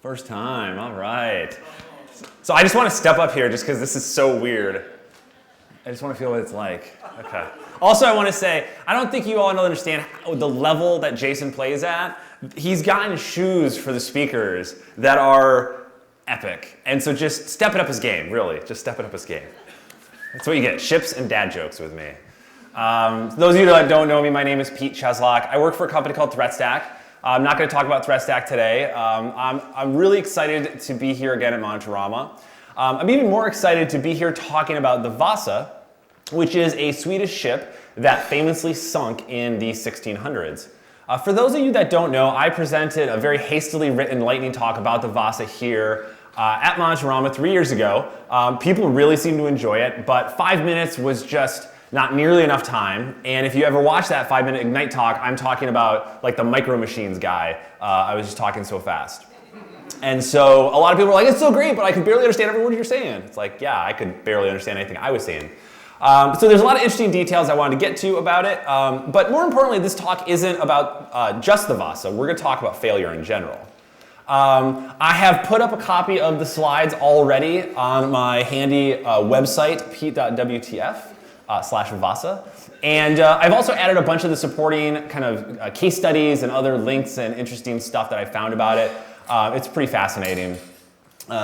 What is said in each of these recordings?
First time, all right. So I just want to step up here just because this is so weird. I just want to feel what it's like. Okay. Also, I want to say, I don't think you all understand the level that Jason plays at. He's gotten shoes for the speakers that are epic. And so just step it up his game, really. Just step it up his game. That's what you get, ships and dad jokes with me. Those of you that don't know me, my name is Pete Cheslock. I work for a company called ThreatStack. I'm not going to talk about ThreatStack today. I'm really excited to be here again at Monitorama. I'm even more excited to be here talking about the Vasa, which is a Swedish ship that famously sunk in the 1600s. For those of you that don't know, I presented a very hastily written lightning talk about the Vasa here at Monitorama 3 years ago. People really seemed to enjoy it, but 5 minutes was just not nearly enough time. And if you ever watch that 5-minute Ignite talk, I'm talking about like the micro machines guy. I was just talking so fast. And so a lot of people were like, it's so great, but I could barely understand every word you're saying. It's like, yeah, I could barely understand anything I was saying. So there's a lot of interesting details I wanted to get to about it. But more importantly, this talk isn't about just the Vasa. We're going to talk about failure in general. I have put up a copy of the slides already on my handy website, pete.wtf/Vasa. And I've also added a bunch of the supporting kind of case studies and other links and interesting stuff that I found about it. It's pretty fascinating.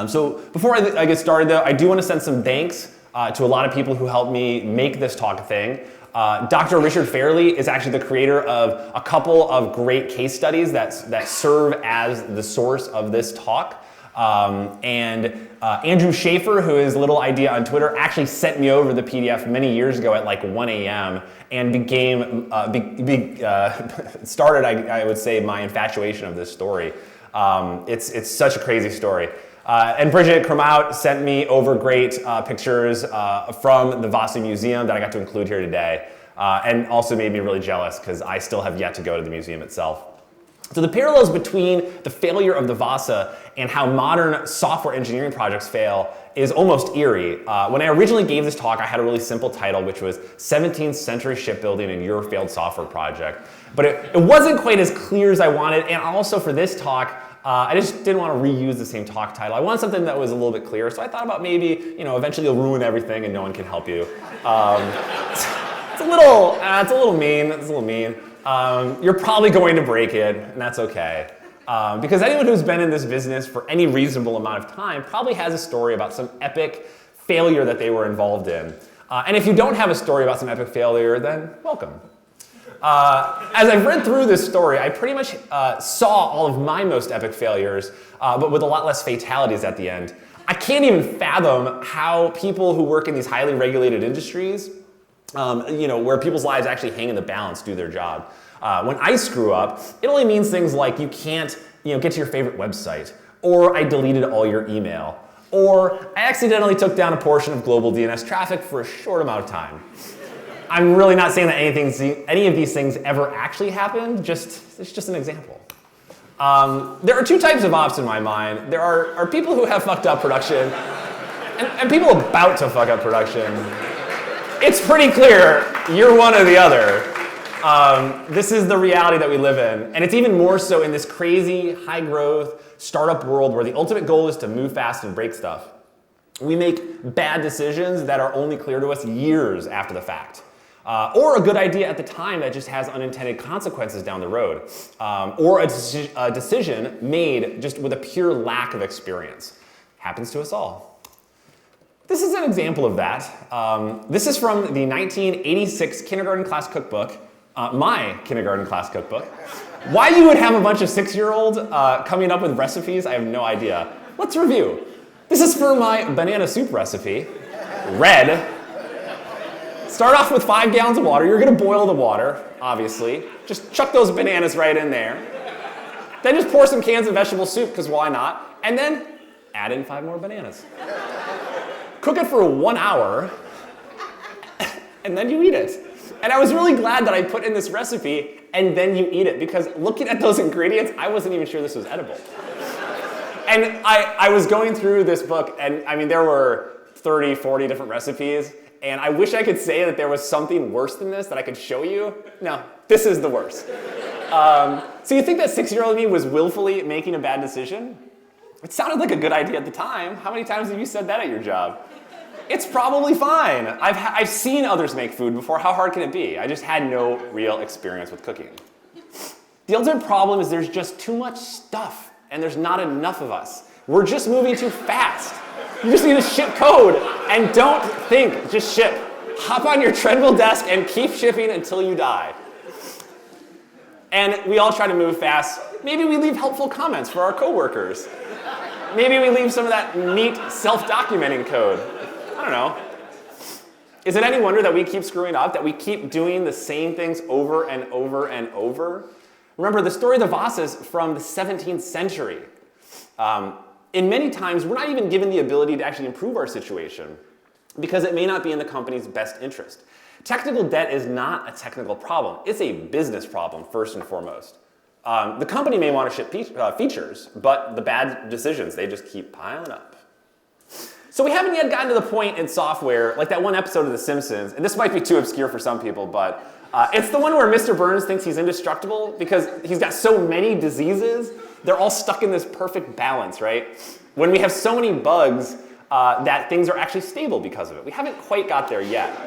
So before I get started, though, I do want to send some thanks to a lot of people who helped me make this talk a thing. Dr. Richard Fairley is actually the creator of a couple of great case studies that serve as the source of this talk. And Andrew Schaefer, who is Little Idea on Twitter, actually sent me over the PDF many years ago at like 1 a.m. and started, I would say, my infatuation of this story. It's such a crazy story. And Bridget Cromout sent me over great pictures from the Vasa Museum that I got to include here today, and also made me really jealous because I still have yet to go to the museum itself. So the parallels between the failure of the Vasa and how modern software engineering projects fail is almost eerie. When I originally gave this talk, I had a really simple title, which was 17th Century Shipbuilding and Your Failed Software Project. But it wasn't quite as clear as I wanted, and also for this talk, I just didn't want to reuse the same talk title. I wanted something that was a little bit clearer, so I thought about maybe, eventually you'll ruin everything and no one can help you. It's a little mean. You're probably going to break it, and that's okay. Because anyone who's been in this business for any reasonable amount of time probably has a story about some epic failure that they were involved in. And if you don't have a story about some epic failure, then welcome. As I've read through this story, I pretty much saw all of my most epic failures, but with a lot less fatalities at the end. I can't even fathom how people who work in these highly regulated industries, where people's lives actually hang in the balance, do their job. When I screw up, it only means things like you can't get to your favorite website, or I deleted all your email, or I accidentally took down a portion of global DNS traffic for a short amount of time. I'm really not saying that any of these things ever actually happened, it's just an example. There are two types of ops in my mind. There are people who have fucked up production, and people about to fuck up production. It's pretty clear you're one or the other. This is the reality that we live in, and it's even more so in this crazy, high-growth startup world where the ultimate goal is to move fast and break stuff. We make bad decisions that are only clear to us years after the fact. Or a good idea at the time that just has unintended consequences down the road. Or a decision made just with a pure lack of experience. Happens to us all. This is an example of that. This is from the 1986 kindergarten class cookbook, my kindergarten class cookbook. Why you would have a bunch of 6-year-olds coming up with recipes, I have no idea. Let's review. This is for my banana soup recipe. Red. Start off with 5 gallons of water. You're going to boil the water, obviously. Just chuck those bananas right in there. Then just pour some cans of vegetable soup, because why not? And then add in 5 more bananas. Cook it for 1 hour, and then you eat it. And I was really glad that I put in this recipe, and then you eat it, because looking at those ingredients, I wasn't even sure this was edible. And I was going through this book, and I mean, there were 30, 40 different recipes, and I wish I could say that there was something worse than this that I could show you. No, this is the worst. So you think that 6-year-old me was willfully making a bad decision? It sounded like a good idea at the time. How many times have you said that at your job? It's probably fine. I've seen others make food before. How hard can it be? I just had no real experience with cooking. The ultimate problem is there's just too much stuff, and there's not enough of us. We're just moving too fast. You just need to ship code, and don't think, just ship. Hop on your treadmill desk and keep shipping until you die. And we all try to move fast. Maybe we leave helpful comments for our coworkers. Maybe we leave some of that neat self-documenting code. I don't know. Is it any wonder that we keep screwing up, that we keep doing the same things over and over and over? Remember, the story of the Vasa is from the 17th century. In many times, we're not even given the ability to actually improve our situation because it may not be in the company's best interest. Technical debt is not a technical problem. It's a business problem, first and foremost. The company may want to ship features, but the bad decisions, they just keep piling up. So we haven't yet gotten to the point in software, like that one episode of The Simpsons, and this might be too obscure for some people, but it's the one where Mr. Burns thinks he's indestructible because he's got so many diseases, they're all stuck in this perfect balance, right? When we have so many bugs that things are actually stable because of it. We haven't quite got there yet.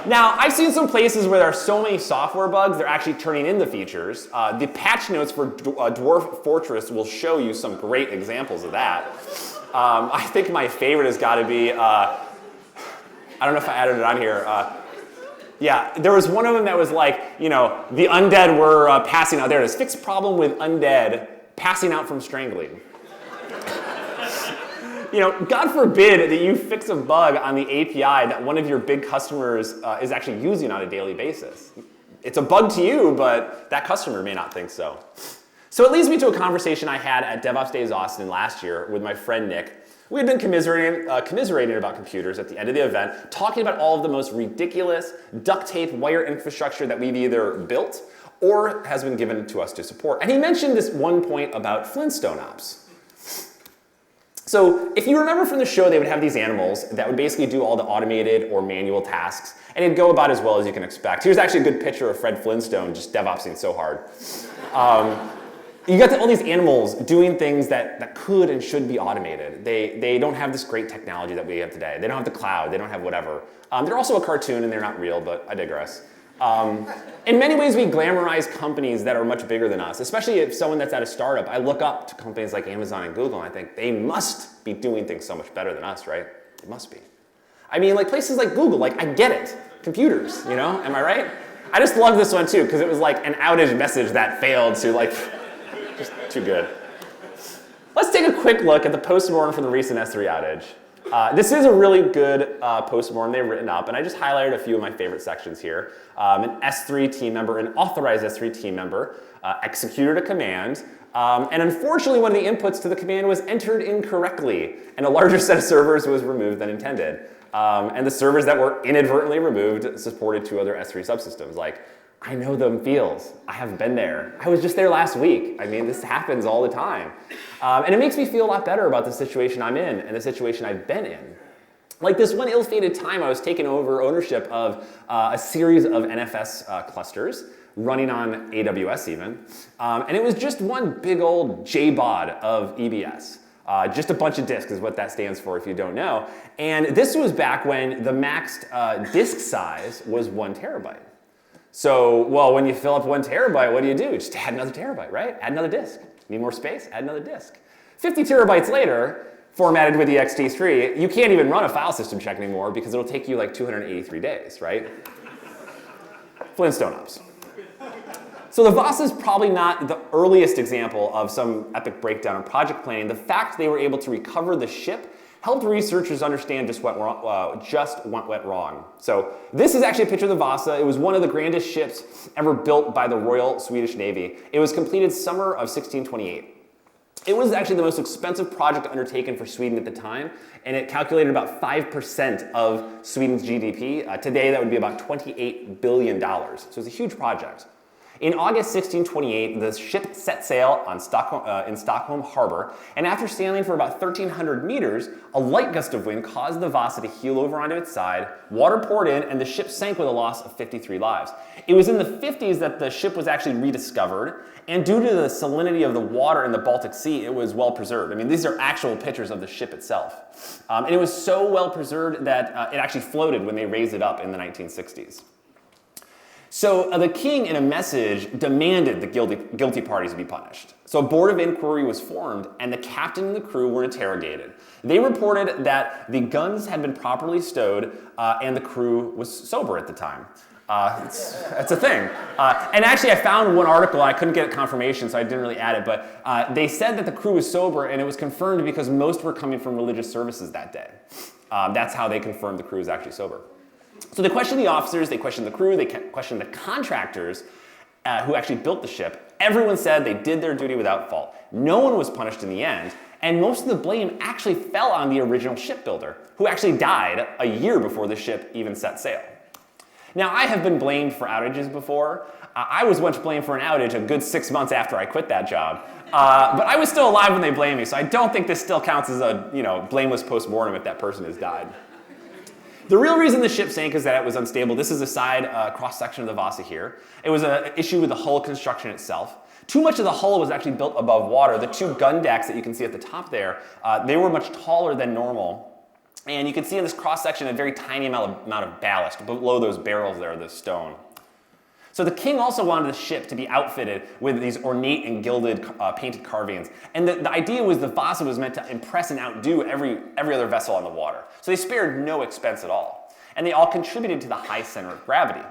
Now, I've seen some places where there are so many software bugs, they're actually turning into features. The patch notes for Dwarf Fortress will show you some great examples of that. I think my favorite has got to be, I don't know if I added it on here. Yeah, there was one of them that was like, the undead were passing out. There it is. Fix problem with undead passing out from strangling. God forbid that you fix a bug on the API that one of your big customers is actually using on a daily basis. It's a bug to you, but that customer may not think so. So it leads me to a conversation I had at DevOps Days Austin last year with my friend Nick. We had been commiserating about computers at the end of the event, talking about all of the most ridiculous duct tape wire infrastructure that we've either built or has been given to us to support. And he mentioned this one point about Flintstone ops. So if you remember from the show, they would have these animals that would basically do all the automated or manual tasks, and it'd go about as well as you can expect. Here's actually a good picture of Fred Flintstone just DevOpsing so hard. You got all these animals doing things that could and should be automated. They don't have this great technology that we have today. They don't have the cloud. They don't have whatever. They're also a cartoon, and they're not real, but I digress. In many ways, we glamorize companies that are much bigger than us, especially if someone that's at a startup. I look up to companies like Amazon and Google, and I think they must be doing things so much better than us, right? They must be. I mean, like places like Google, I get it. Computers, am I right? I just love this one, too, because it was like an outage message that failed to, just too good. Let's take a quick look at the postmortem from the recent S3 outage. This is a really good postmortem they've written up, and I just highlighted a few of my favorite sections here. An S3 team member, an authorized S3 team member, executed a command, and unfortunately one of the inputs to the command was entered incorrectly, and a larger set of servers was removed than intended. And the servers that were inadvertently removed supported 2 other S3 subsystems. I know them feels. I have been there. I was just there last week. I mean, this happens all the time. And it makes me feel a lot better about the situation I'm in and the situation I've been in. Like this one ill-fated time I was taking over ownership of a series of NFS clusters running on AWS even. And it was just one big old JBOD of EBS. Just a bunch of disks is what that stands for if you don't know. And this was back when the maxed disk size was 1 terabyte. So, well, when you fill up 1 terabyte, what do? Just add another terabyte, right? Add another disk. Need more space? Add another disk. 50 terabytes later, formatted with ext3, you can't even run a file system check anymore because it'll take you 283 days, right? Flintstone ops. So the Vasa is probably not the earliest example of some epic breakdown in project planning. The fact they were able to recover the ship helped researchers understand just what went wrong. So this is actually a picture of the Vasa. It was one of the grandest ships ever built by the Royal Swedish Navy. It was completed summer of 1628. It was actually the most expensive project undertaken for Sweden at the time, and it calculated about 5% of Sweden's GDP. Today, that would be about $28 billion. So it's a huge project. In August 1628, the ship set sail on in Stockholm Harbor, and after sailing for about 1,300 meters, a light gust of wind caused the Vasa to heel over onto its side, water poured in, and the ship sank with a loss of 53 lives. It was in the 50s that the ship was actually rediscovered, and due to the salinity of the water in the Baltic Sea, it was well preserved. I mean, these are actual pictures of the ship itself. And it was so well preserved that it actually floated when they raised it up in the 1960s. So the king, in a message, demanded the guilty parties be punished. So a board of inquiry was formed, and the captain and the crew were interrogated. They reported that the guns had been properly stowed, and the crew was sober at the time. It's a thing. And actually, I found one article. I couldn't get confirmation, so I didn't really add it. But they said that the crew was sober, and it was confirmed because most were coming from religious services that day. That's how they confirmed the crew was actually sober. So they questioned the officers, they questioned the crew, they questioned the contractors who actually built the ship. Everyone said they did their duty without fault. No one was punished in the end, and most of the blame actually fell on the original shipbuilder, who actually died a year before the ship even set sail. Now, I have been blamed for outages before. I was once blamed for an outage a good 6 months after I quit that job. But I was still alive when they blamed me, so I don't think this still counts as a blameless post-mortem if that person has died. The real reason the ship sank is that it was unstable. This is a side cross-section of the Vasa here. It was an issue with the hull construction itself. Too much of the hull was actually built above water. The two gun decks that you can see at the top there, they were much taller than normal. And you can see in this cross-section a very tiny amount of ballast below those barrels there, the stone. So the king also wanted the ship to be outfitted with these ornate and gilded painted carvings. And the idea was the Vasa was meant to impress and outdo every other vessel on the water. So they spared no expense at all. And they all contributed to the high center of gravity.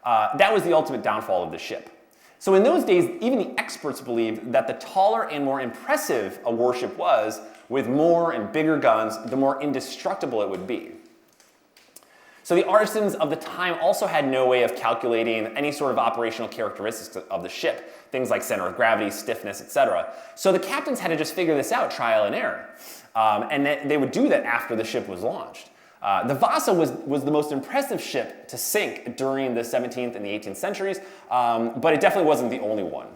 That was the ultimate downfall of the ship. So in those days, even the experts believed that the taller and more impressive a warship was, with more and bigger guns, the more indestructible it would be. So the artisans of the time also had no way of calculating any sort of operational characteristics of the ship, things like center of gravity, stiffness, etc. So the captains had to just figure this out, trial and error. And they would do that after the ship was launched. The Vasa was the most impressive ship to sink during the 17th and the 18th centuries, but it definitely wasn't the only one.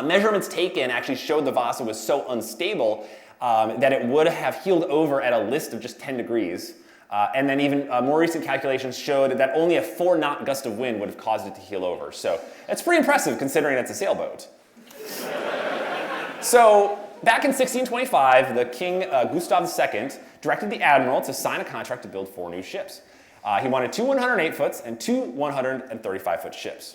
Measurements taken actually showed the Vasa was so unstable that it would have heeled over at a list of just 10 degrees. And then even more recent calculations showed that only a 4-knot gust of wind would have caused it to heel over. So it's pretty impressive considering it's a sailboat. So back in 1625, the king Gustav II directed the admiral to sign a contract to build 4 new ships. He wanted 2 108-foot and 2 135-foot ships.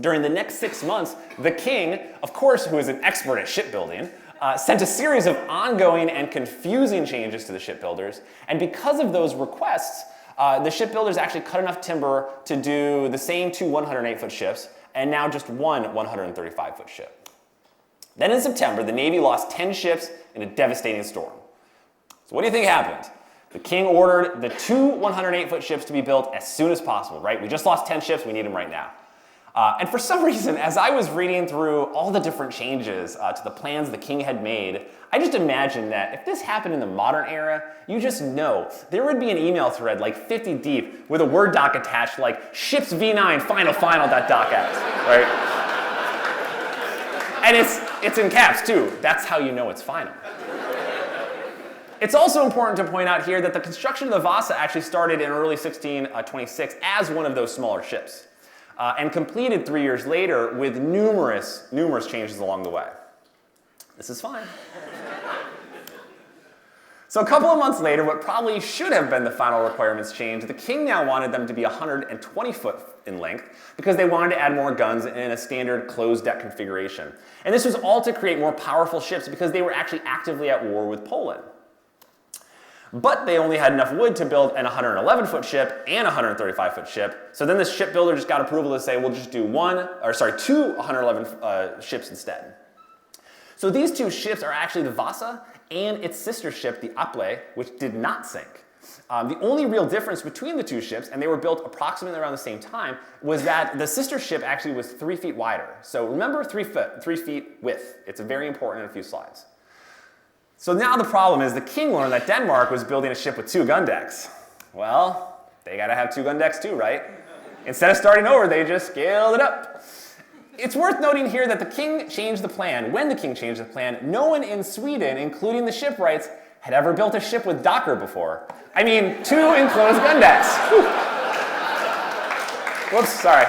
During the next 6 months, the king, of course, who is an expert at shipbuilding, sent a series of ongoing and confusing changes to the shipbuilders, and because of those requests, the shipbuilders actually cut enough timber to do the same 2 108-foot ships, and now just 1 135-foot ship. Then in September, the Navy lost 10 ships in a devastating storm. So what do you think happened? The king ordered the 2 108-foot ships to be built as soon as possible, right? We just lost 10 ships, we need them right now. And for some reason, as I was reading through all the different changes to the plans the king had made, I just imagined that if this happened in the modern era, you just know there would be an email thread like 50 deep with a Word doc attached like ships V9 final.docx, right? And it's in caps too. That's how you know it's final. It's also important to point out here that the construction of the Vasa actually started in early 1626 as one of those smaller ships. And completed 3 years later with numerous changes along the way. This is fine. So a couple of months later, what probably should have been the final requirements changed, the king now wanted them to be 120 foot in length because they wanted to add more guns in a standard closed deck configuration. And this was all to create more powerful ships because they were actually actively at war with Poland. But they only had enough wood to build an 111-foot ship and a 135-foot ship. So then the shipbuilder just got approval to say, we'll just do 2 111 ships instead. So these 2 ships are actually the Vasa and its sister ship, the Aple, which did not sink. The only real difference between the 2 ships, and they were built approximately around the same time, was that the sister ship actually was 3 feet wider. So remember 3 feet width. It's very important in a few slides. So now the problem is the king learned that Denmark was building a ship with 2 gun decks. Well, they gotta have 2 gun decks too, right? Instead of starting over, they just scaled it up. It's worth noting here that the king changed the plan. When the king changed the plan, no one in Sweden, including the shipwrights, had ever built a ship with Docker before. I mean, 2 enclosed gun decks. Whoops, sorry.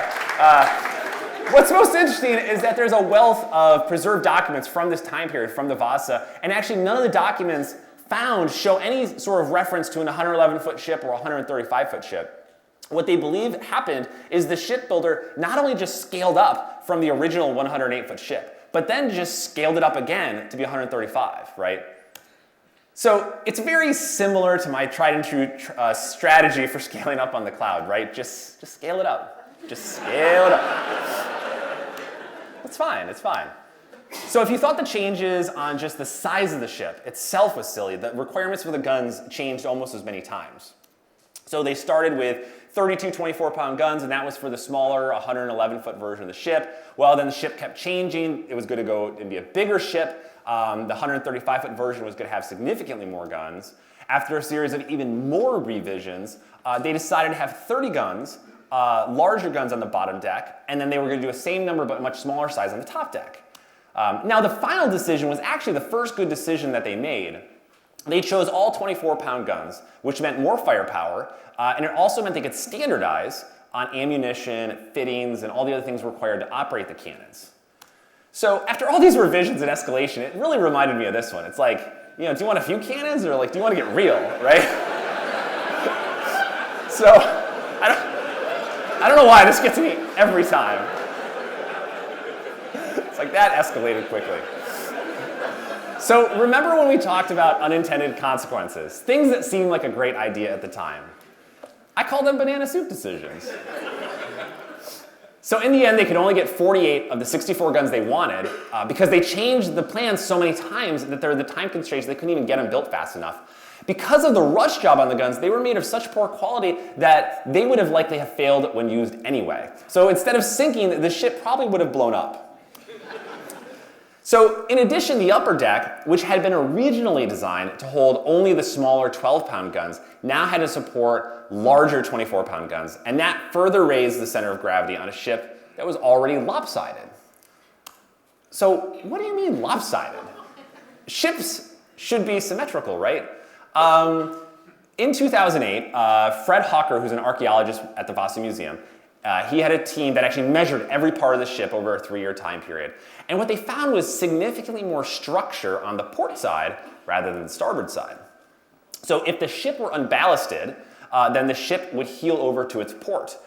What's most interesting is that there's a wealth of preserved documents from this time period, from the Vasa, and actually none of the documents found show any sort of reference to an 111-foot ship or a 135-foot ship. What they believe happened is the shipbuilder not only just scaled up from the original 108-foot ship, but then just scaled it up again to be 135, right? So it's very similar to my tried and true strategy for scaling up on the cloud, right? Just scale it up. Just scale it up. It's fine, it's fine. So if you thought the changes on just the size of the ship itself was silly, the requirements for the guns changed almost as many times. So they started with 32 24-pound guns, and that was for the smaller 111-foot version of the ship. Well, then the ship kept changing. It was going to go and be a bigger ship. The 135-foot version was going to have significantly more guns. After a series of even more revisions, they decided to have 30 guns, larger guns on the bottom deck, and then they were going to do a same number but much smaller size on the top deck. Now, the final decision was actually the first good decision that they made. They chose all 24-pound guns, which meant more firepower, and it also meant they could standardize on ammunition, fittings, and all the other things required to operate the cannons. So after all these revisions and escalation, it really reminded me of this one. It's like, do you want a few cannons, or like, do you want to get real, right? So I don't know why this gets me every time. It's like that escalated quickly. So remember when we talked about unintended consequences, things that seemed like a great idea at the time? I call them banana soup decisions. So in the end, they could only get 48 of the 64 guns they wanted because they changed the plan so many times that there were the time constraints, they couldn't even get them built fast enough. Because of the rush job on the guns, they were made of such poor quality that they would have likely have failed when used anyway. So instead of sinking, the ship probably would have blown up. So in addition, the upper deck, which had been originally designed to hold only the smaller 12-pound guns, now had to support larger 24-pound guns, and that further raised the center of gravity on a ship that was already lopsided. So what do you mean lopsided? Ships should be symmetrical, right? In 2008, Fred Hawker, who's an archaeologist at the Vasa Museum, he had a team that actually measured every part of the ship over a 3-year time period. And what they found was significantly more structure on the port side rather than the starboard side. So if the ship were unballasted, then the ship would heel over to its port.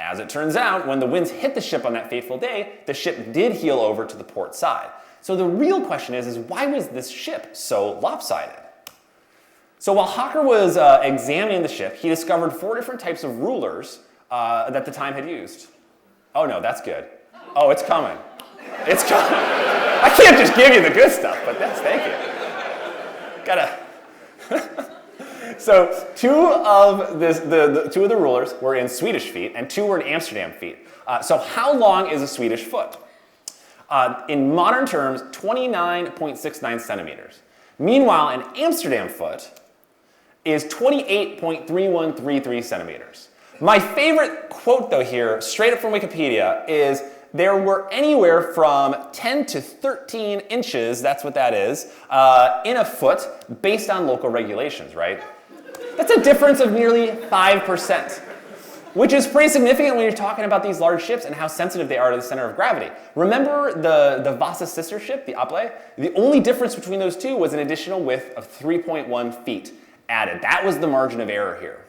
As it turns out, when the winds hit the ship on that fateful day, the ship did heel over to the port side. So the real question is why was this ship so lopsided? So while Hawker was examining the ship, he discovered 4 different types of rulers that the time had used. Oh no, that's good. Oh, it's coming. It's coming. I can't just give you the good stuff, but thank you. Gotta. So 2 of the rulers were in Swedish feet, and 2 were in Amsterdam feet. So how long is a Swedish foot? In modern terms, 29.69 centimeters. Meanwhile, an Amsterdam foot is 28.3133 centimeters. My favorite quote, though, here, straight up from Wikipedia, is there were anywhere from 10 to 13 inches, that's what that is, in a foot based on local regulations, right? That's a difference of nearly 5%, which is pretty significant when you're talking about these large ships and how sensitive they are to the center of gravity. Remember the Vasa sister ship, the Aple? The only difference between those two was an additional width of 3.1 feet added. That was the margin of error here.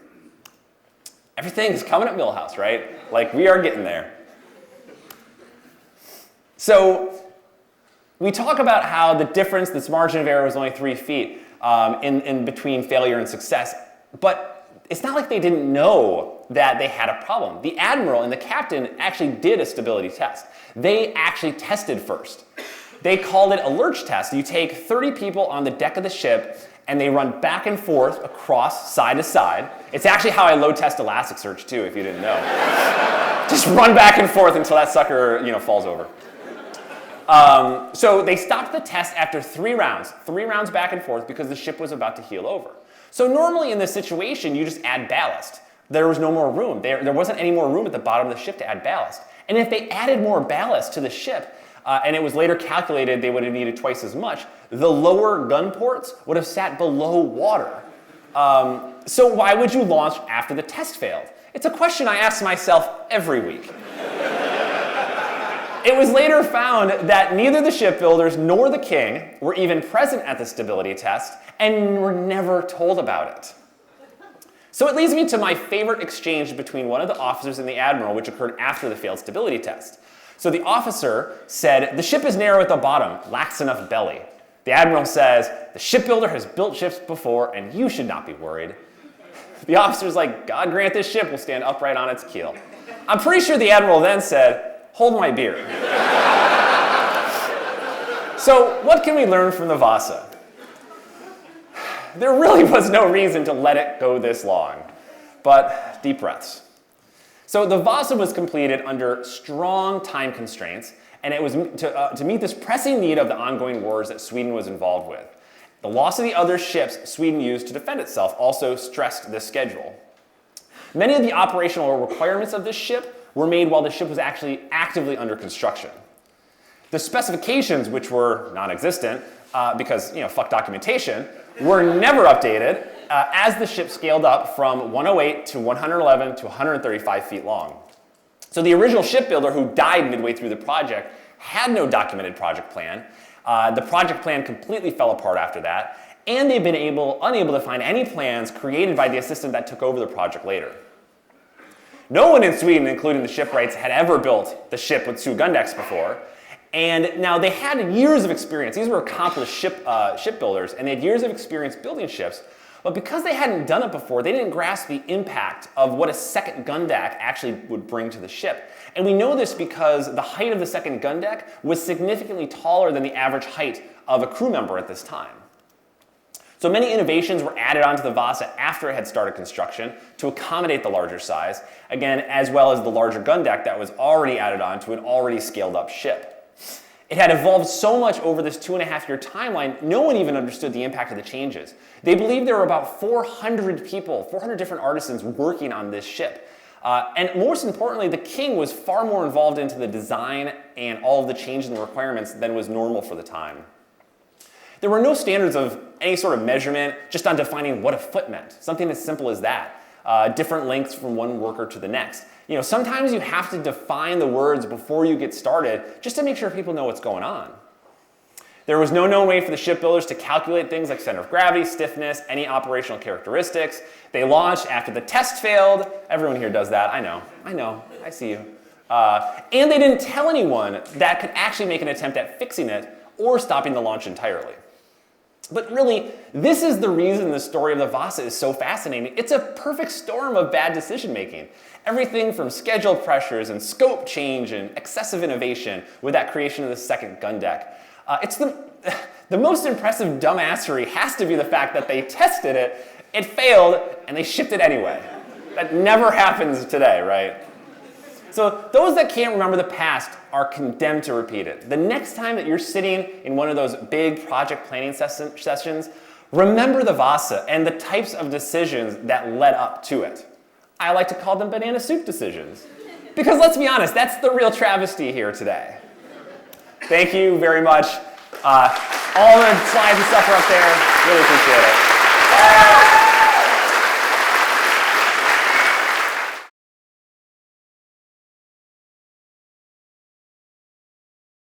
Everything is coming at Millhouse, right? Like, we are getting there. So we talk about how the difference, this margin of error was only 3 feet in between failure and success, but it's not like they didn't know that they had a problem. The admiral and the captain actually did a stability test. They actually tested first. They called it a lurch test. You take 30 people on the deck of the ship and they run back and forth across side to side. It's actually how I load test Elasticsearch too, if you didn't know. Just run back and forth until that sucker, falls over. So they stopped the test after 3 rounds back and forth because the ship was about to heel over. So normally in this situation, you just add ballast. There was no more room. There wasn't any more room at the bottom of the ship to add ballast. And if they added more ballast to the ship, and it was later calculated they would have needed twice as much, the lower gun ports would have sat below water. So why would you launch after the test failed? It's a question I ask myself every week. It was later found that neither the shipbuilders nor the king were even present at the stability test and were never told about it. So it leads me to my favorite exchange between one of the officers and the admiral, which occurred after the failed stability test. So the officer said, "The ship is narrow at the bottom, lacks enough belly." The admiral says, "The shipbuilder has built ships before, and you should not be worried." The officer's like, "God grant this ship will stand upright on its keel." I'm pretty sure the admiral then said, "Hold my beer." So what can we learn from the Vasa? There really was no reason to let it go this long, but deep breaths. So the Vasa was completed under strong time constraints, and it was to meet this pressing need of the ongoing wars that Sweden was involved with. The loss of the other ships Sweden used to defend itself also stressed this schedule. Many of the operational requirements of this ship were made while the ship was actually actively under construction. The specifications, which were non-existent, because, fuck documentation, were never updated as the ship scaled up from 108 to 111 to 135 feet long. So the original shipbuilder, who died midway through the project, had no documented project plan. The project plan completely fell apart after that, and they've been unable to find any plans created by the assistant that took over the project later. No one in Sweden, including the shipwrights, had ever built the ship with two gun decks before. And now they had years of experience. These were accomplished shipbuilders, and they had years of experience building ships. But because they hadn't done it before, they didn't grasp the impact of what a second gun deck actually would bring to the ship. And we know this because the height of the second gun deck was significantly taller than the average height of a crew member at this time. So many innovations were added onto the Vasa after it had started construction to accommodate the larger size, again, as well as the larger gun deck that was already added on to an already scaled up ship. It had evolved so much over this 2.5-year timeline, no one even understood the impact of the changes. They believed there were about 400 people, 400 different artisans working on this ship. And most importantly, the king was far more involved into the design and all of the changes in the requirements than was normal for the time. There were no standards of any sort of measurement just on defining what a foot meant, something as simple as that. Different lengths from one worker to the next. Sometimes you have to define the words before you get started just to make sure people know what's going on. There was no known way for the shipbuilders to calculate things like center of gravity, stiffness, any operational characteristics. They launched after the test failed. Everyone here does that. I know, I see you. And they didn't tell anyone that could actually make an attempt at fixing it or stopping the launch entirely. But really, this is the reason the story of the Vasa is so fascinating. It's a perfect storm of bad decision making. Everything from schedule pressures and scope change and excessive innovation with that creation of the second gun deck. It's the most impressive dumbassery has to be the fact that they tested it, it failed, and they shipped it anyway. That never happens today, right? So those that can't remember the past are condemned to repeat it. The next time that you're sitting in one of those big project planning sessions, remember the Vasa and the types of decisions that led up to it. I like to call them banana soup decisions. Because let's be honest, that's the real travesty here today. Thank you very much. All the slides and stuff are up there. Really appreciate it.